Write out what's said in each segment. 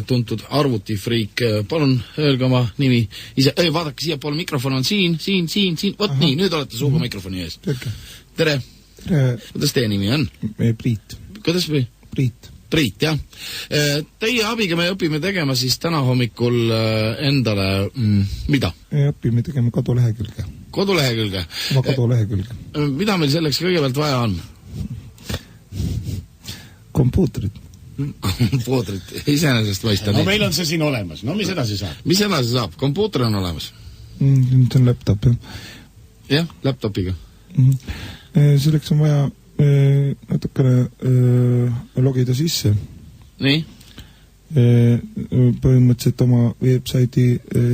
tuntud arvutifriik, palun öelge oma nimi ise, vaadake siia pool, mikrofon on siin, vot nii, nüüd olete suuga mikrofoni ees. Tere! Kuidas teie nimi on? Priit. Kuidas või? Priit, jah. Teie abiga me õpime tegema siis täna hommikul endale mida? Õpime tegema kodulehekülge. Kodulehekülge? Oma kodulehekülge. Mida meil selleks kõigepealt vaja on? Kompuutrid, iseenesest mõista. No meil on see siin olemas, no mis edasi saab? Mis edasi saab? Kompuuter on olemas? See on laptop, jah. Jah, laptopiga. Selleks on vaja natukene logida sisse. Nii? Põhimõtteliselt oma websaidi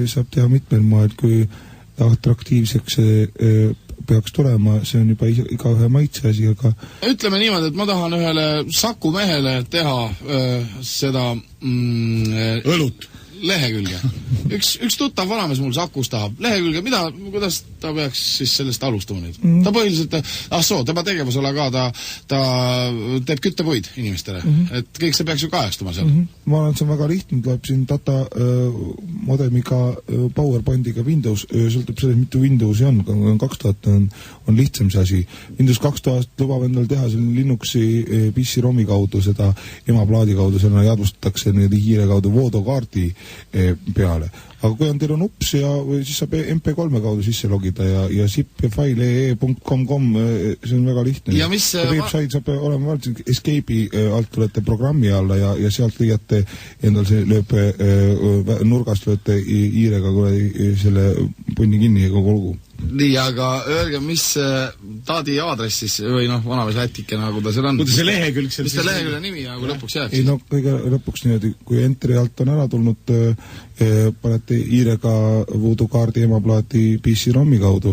saab teha mitmel moel, kui atraktiivseks peaks tulema, see on juba igaühe maitse asi, aga... Ütleme niimoodi, et ma tahan ühele Saku mehele teha seda õlut lehekülge. Üks tuttav vanamees mul Sakus tahab lehekülge, kuidas ta peaks siis sellest alustama nüüd? Ta põhiliselt, tema tegevusele ka, ta teeb küttepuid inimestele, et kõik see peaks ju kajastuma seal. Ma olen see väga lihtne, tuleb siin data modemiga PowerPointiga Windows, sõltub sellest, mitu Windowsi on, kui on 2000 on lihtsam see asi. Windows 2000 lubab endal teha selline Linuxi PC-ROMi kaudu, seda emaplaadi kaudu, selle jadvustatakse hiire kaudu Vodo-kaardi peale. Aga kui on teil on ups ja siis saab MP3 kaudu sisse logida ja zip ja file ee.com, see on väga lihtne. Ja mis... Website saab olema valitselt Escape'i alt tulete programmi alla ja sealt leiate endal see lööpe nurgast lööte hiirega selle punni kinni ja kogu lugu. Nii, aga öelge, mis taadi aadress siis, või vanamees lätike, nagu ta seal on. Kuidas see lehekülg seal mis ta lehekülge nimi nagu lõpuks jääb? Ei, kõige lõpuks niimoodi, kui entry alt on ära tulnud, panete hiirega Vodo-kaardi emaplaati PC-ROMi kaudu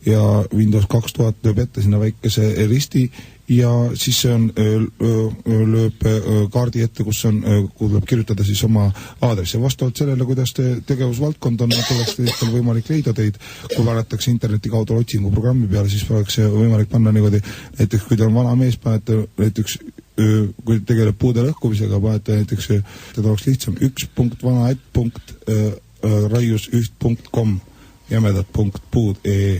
ja Windows 2000 lööb ette sinna väikese risti ja siis see on lööb kaardi ette, kus tuleb kirjutada siis oma aadress ja vastavalt sellele, kuidas tegevusvaldkond on, tuleks teistel võimalik leida teid, kui vaadatakse interneti kaudu otsingu programmi peale, siis oleks võimalik panna niimoodi, näiteks kui te on vana mees, panete näiteks kui tegeleb puude lõhkumisega, panete näiteks, teda oleks lihtsam üks.vanaett.raius1.com jämedad.puud.ee